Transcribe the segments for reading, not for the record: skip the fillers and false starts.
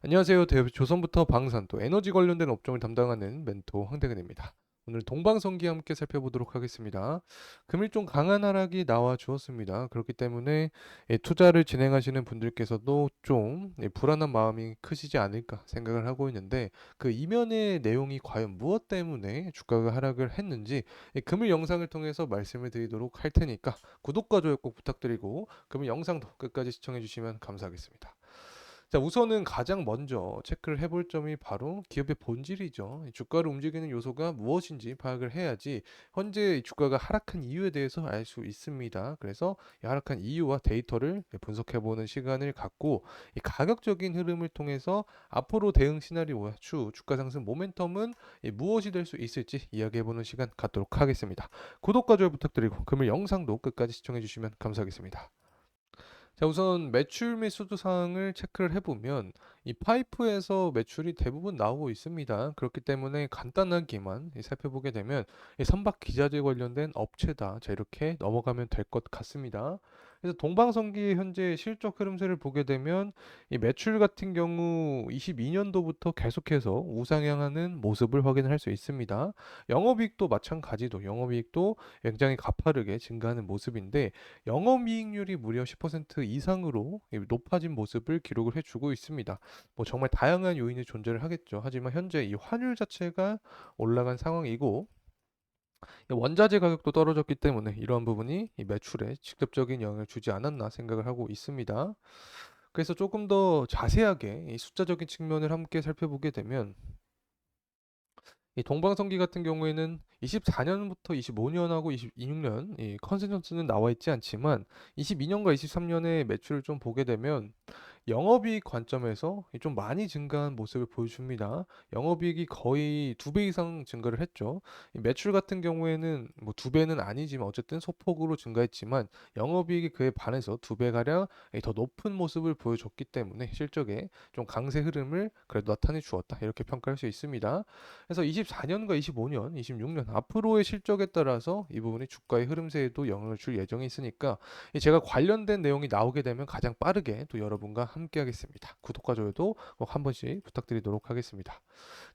안녕하세요. 조선부터 방산 또 에너지 관련된 업종을 담당하는 멘토 황대근입니다. 오늘 동방성기 함께 살펴보도록 하겠습니다. 금일 좀 강한 하락이 나와 주었습니다. 그렇기 때문에 투자를 진행하시는 분들께서도 좀 불안한 마음이 크시지 않을까 생각을 하고 있는데 그 이면의 내용이 과연 무엇 때문에 주가가 하락을 했는지 금일 영상을 통해서 말씀을 드리도록 할 테니까 구독과 좋아요 꼭 부탁드리고 금일 영상도 끝까지 시청해 주시면 감사하겠습니다. 자, 우선은 가장 먼저 체크를 해볼 점이 바로 기업의 본질이죠. 이 주가를 움직이는 요소가 무엇인지 파악을 해야지 현재 이 주가가 하락한 이유에 대해서 알 수 있습니다. 그래서 이 하락한 이유와 데이터를 분석해보는 시간을 갖고 이 가격적인 흐름을 통해서 앞으로 대응 시나리오와 주가 상승 모멘텀은 무엇이 될 수 있을지 이야기해보는 시간 갖도록 하겠습니다. 구독과 좋아요 부탁드리고 금일 영상도 끝까지 시청해주시면 감사하겠습니다. 자, 우선 매출 및 수주 사항을 체크를 해보면 이 파이프에서 매출이 대부분 나오고 있습니다. 그렇기 때문에 간단하게만 살펴보게 되면 이 선박 기자재 관련된 업체다. 자, 이렇게 넘어가면 될 것 같습니다. 그래서 동방성기의 현재 실적 흐름세를 보게 되면 이 매출 같은 경우 22년도부터 계속해서 우상향하는 모습을 확인할 수 있습니다. 영업이익도 마찬가지도 영업이익도 굉장히 가파르게 증가하는 모습인데 영업이익률이 무려 10% 이상으로 높아진 모습을 기록을 해주고 있습니다. 뭐 정말 다양한 요인이 존재를 하겠죠. 하지만 현재 이 환율 자체가 올라간 상황이고 원자재 가격도 떨어졌기 때문에 이러한 부분이 이 매출에 직접적인 영향을 주지 않았나 생각을 하고 있습니다. 그래서 조금 더 자세하게 이 숫자적인 측면을 함께 살펴보게 되면 이 동방성기 같은 경우에는 24년부터 25년하고 26년 이 컨센서스는 나와 있지 않지만 22년과 23년의 매출을 좀 보게 되면 영업이익 관점에서 좀 많이 증가한 모습을 보여줍니다. 영업이익이 거의 2배 이상 증가를 했죠. 이 매출 같은 경우에는 뭐 2배는 아니지만 어쨌든 소폭으로 증가했지만 영업이익이 그에 반해서 2배가량 더 높은 모습을 보여줬기 때문에 실적에 좀 강세 흐름을 그래도 나타내 주었다. 이렇게 평가할 수 있습니다. 그래서 24년과 25년, 26년 앞으로의 실적에 따라서 이 부분이 주가의 흐름세에도 영향을 줄 예정이 있으니까 제가 관련된 내용이 나오게 되면 가장 빠르게 또 여러분과 함께 하겠습니다. 구독과 좋아요도 꼭 한 번씩 부탁드리도록 하겠습니다.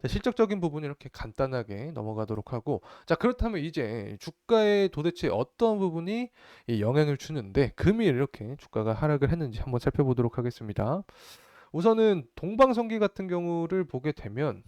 자, 실적적인 부분 이렇게 간단하게 넘어가도록 하고 자, 그렇다면 이제 주가에 도대체 어떤 부분이 이 영향을 주는데 금일 이렇게 주가가 하락을 했는지 한번 살펴보도록 하겠습니다. 우선은 동방성기 같은 경우를 보게 되면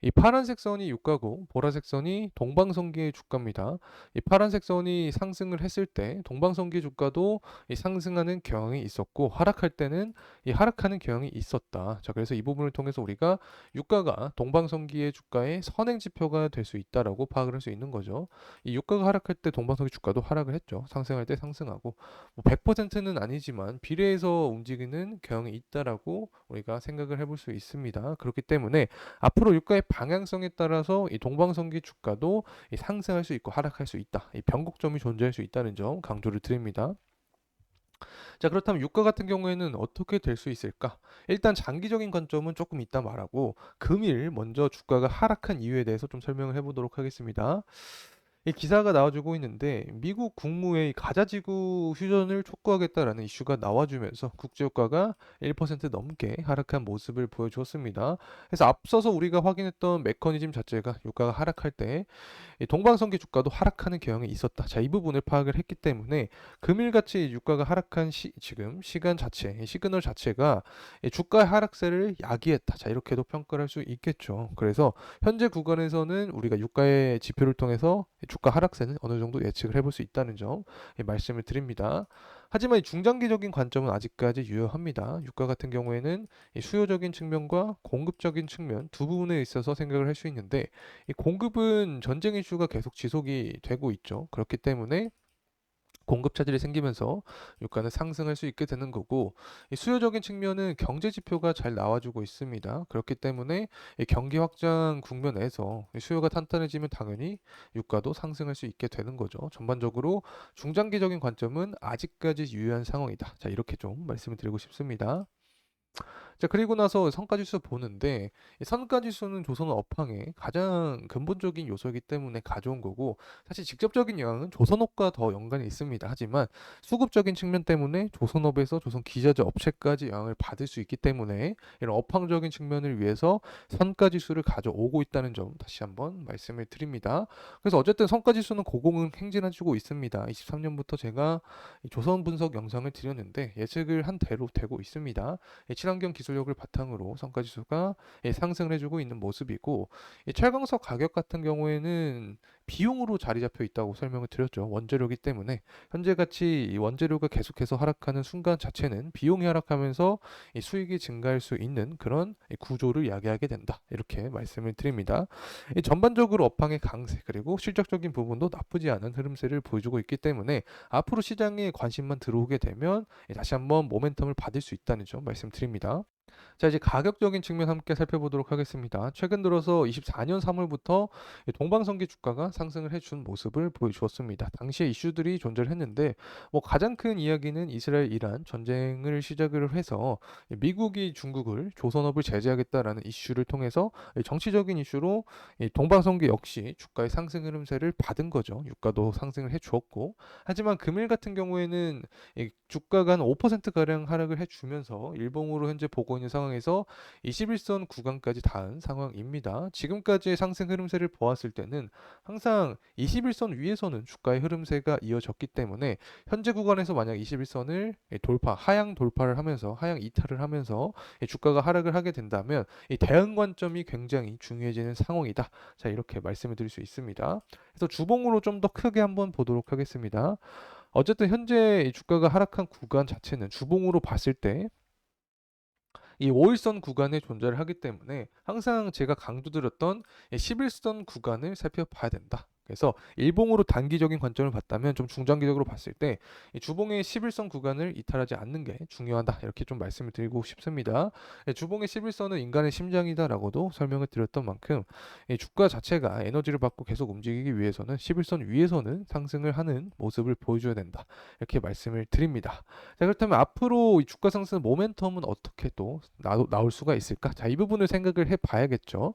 이 파란색 선이 유가고 보라색 선이 동방성기의 주가입니다. 이 파란색 선이 상승을 했을 때 동방성기 주가도 이 상승하는 경향이 있었고 하락할 때는 이 하락하는 경향이 있었다. 자, 그래서 이 부분을 통해서 우리가 유가가 동방성기의 주가의 선행 지표가 될 수 있다라고 파악을 할 수 있는 거죠. 이 유가가 하락할 때 동방성기 주가도 하락을 했죠. 상승할 때 상승하고 뭐 100%는 아니지만 비례해서 움직이는 경향이 있다라고 우리가 생각을 해볼 수 있습니다. 그렇기 때문에 앞으로 유가의 방향성에 따라서 이 동방성기 주가도 상승할 수 있고 하락할 수 있다. 이 변곡점이 존재할 수 있다는 점 강조를 드립니다. 자, 그렇다면 유가 같은 경우에는 어떻게 될 수 있을까? 일단 장기적인 관점은 조금 이따 말하고 금일 먼저 주가가 하락한 이유에 대해서 좀 설명을 해보도록 하겠습니다. 이 기사가 나와주고 있는데 미국 국무회의 가자지구 휴전을 촉구하겠다라는 이슈가 나와주면서 국제유가가 1% 넘게 하락한 모습을 보여주었습니다. 그래서 앞서서 우리가 확인했던 메커니즘 자체가 유가가 하락할 때 이 동방성기 주가도 하락하는 경향이 있었다. 자, 이 부분을 파악을 했기 때문에 금일같이 유가가 하락한 지금 시간 자체, 이 시그널 자체가 이 주가 하락세를 야기했다. 자, 이렇게도 평가를 할 수 있겠죠. 그래서 현재 구간에서는 우리가 유가의 지표를 통해서 주가 하락세는 어느 정도 예측을 해볼 수 있다는 점 말씀을 드립니다. 하지만 이 중장기적인 관점은 아직까지 유효합니다. 유가 같은 경우에는 이 수요적인 측면과 공급적인 측면 두 부분에 있어서 생각을 할 수 있는데 이 공급은 전쟁 이슈가 계속 지속이 되고 있죠. 그렇기 때문에 공급 차질이 생기면서 유가는 상승할 수 있게 되는 거고 이 수요적인 측면은 경제 지표가 잘 나와주고 있습니다. 그렇기 때문에 이 경기 확장 국면에서 이 수요가 탄탄해지면 당연히 유가도 상승할 수 있게 되는 거죠. 전반적으로 중장기적인 관점은 아직까지 유효한 상황이다. 자, 이렇게 좀 말씀을 드리고 싶습니다. 자, 그리고 나서 성과지수 보는데 이 성과지수는 조선 업황의 가장 근본적인 요소이기 때문에 가져온 거고, 사실 직접적인 영향은 조선업과 더 연관이 있습니다. 하지만 수급적인 측면 때문에 조선업에서 조선 기자재 업체까지 영향을 받을 수 있기 때문에 이런 업황적인 측면을 위해서 성과지수를 가져오고 있다는 점 다시 한번 말씀을 드립니다. 그래서 어쨌든 성과지수는 고공은 행진해주고 있습니다. 23년부터 제가 이 조선 분석 영상을 드렸는데 예측을 한 대로 되고 있습니다. 친환경 기술력을 바탕으로 성과지수가 상승을 해주고 있는 모습이고, 철강석 가격 같은 경우에는 비용으로 자리 잡혀 있다고 설명을 드렸죠. 원재료이기 때문에 현재 같이 이 원재료가 계속해서 하락하는 순간 자체는 비용이 하락하면서 이 수익이 증가할 수 있는 그런 이 구조를 야기하게 된다. 이렇게 말씀을 드립니다. 전반적으로 업황의 강세 그리고 실적적인 부분도 나쁘지 않은 흐름세를 보여주고 있기 때문에 앞으로 시장에 관심만 들어오게 되면 다시 한번 모멘텀을 받을 수 있다는 점 말씀드립니다. 자, 이제 가격적인 측면 함께 살펴보도록 하겠습니다. 최근 들어서 24년 3월부터 동방성기 주가가 상승을 해준 모습을 보여주었습니다. 당시에 이슈들이 존재를 했는데 뭐 가장 큰 이야기는 이스라엘 이란 전쟁을 시작을 해서 미국이 중국을 조선업을 제재하겠다라는 이슈를 통해서 정치적인 이슈로 이 동방성기 역시 주가의 상승 흐름세를 받은 거죠. 유가도 상승을 해주었고, 하지만 금일 같은 경우에는 이 주가가 한 5% 가량 하락을 해주면서 일봉으로 현재 보고 있는 상황에서 21선 구간까지 닿은 상황입니다. 지금까지의 상승 흐름세를 보았을 때는 항상 21선 위에서는 주가의 흐름세가 이어졌기 때문에 현재 구간에서 만약 21선을 돌파, 하향 돌파를 하면서 하향 이탈을 하면서 주가가 하락을 하게 된다면 이 대응 관점이 굉장히 중요해지는 상황이다. 자, 이렇게 말씀을 드릴 수 있습니다. 그래서 주봉으로 좀 더 크게 한번 보도록 하겠습니다. 어쨌든 현재 이 주가가 하락한 구간 자체는 주봉으로 봤을 때 이 5일선 구간에 존재를 하기 때문에 항상 제가 강조드렸던 11선 구간을 살펴봐야 된다. 그래서 일봉으로 단기적인 관점을 봤다면 좀 중장기적으로 봤을 때 이 주봉의 11선 구간을 이탈하지 않는 게 중요하다. 이렇게 좀 말씀을 드리고 싶습니다. 주봉의 11선은 인간의 심장이다라고도 설명을 드렸던 만큼 이 주가 자체가 에너지를 받고 계속 움직이기 위해서는 11선 위에서는 상승을 하는 모습을 보여줘야 된다. 이렇게 말씀을 드립니다. 자, 그렇다면 앞으로 이 주가 상승 모멘텀은 어떻게 또 나올 수가 있을까? 자, 이 부분을 생각을 해 봐야겠죠.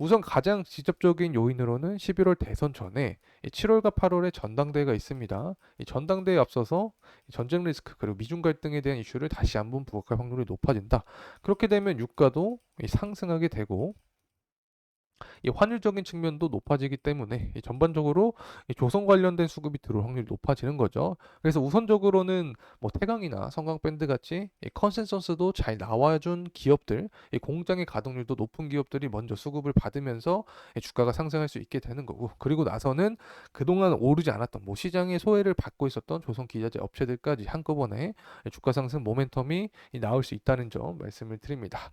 우선 가장 직접적인 요인으로는 11월 대선 전에 7월과 8월에 전당대회가 있습니다. 이 전당대회에 앞서서 전쟁 리스크 그리고 미중 갈등에 대한 이슈를 다시 한번 부각할 확률이 높아진다. 그렇게 되면 유가도 상승하게 되고 이 환율적인 측면도 높아지기 때문에 이 전반적으로 이 조선 관련된 수급이 들어올 확률이 높아지는 거죠. 그래서 우선적으로는 뭐 태강이나 성광밴드 같이 이 컨센서스도 잘 나와준 기업들, 이 공장의 가동률도 높은 기업들이 먼저 수급을 받으면서 이 주가가 상승할 수 있게 되는 거고, 그리고 나서는 그동안 오르지 않았던 뭐 시장의 소외를 받고 있었던 조선 기자재 업체들까지 한꺼번에 이 주가 상승 모멘텀이 나올 수 있다는 점 말씀을 드립니다.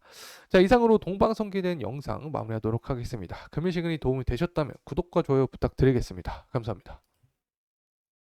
자, 이상으로 동방성기된 영상 마무리하도록 하겠습니다. 금일 시간이 도움이 되셨다면 구독과 좋아요 부탁드리겠습니다. 감사합니다.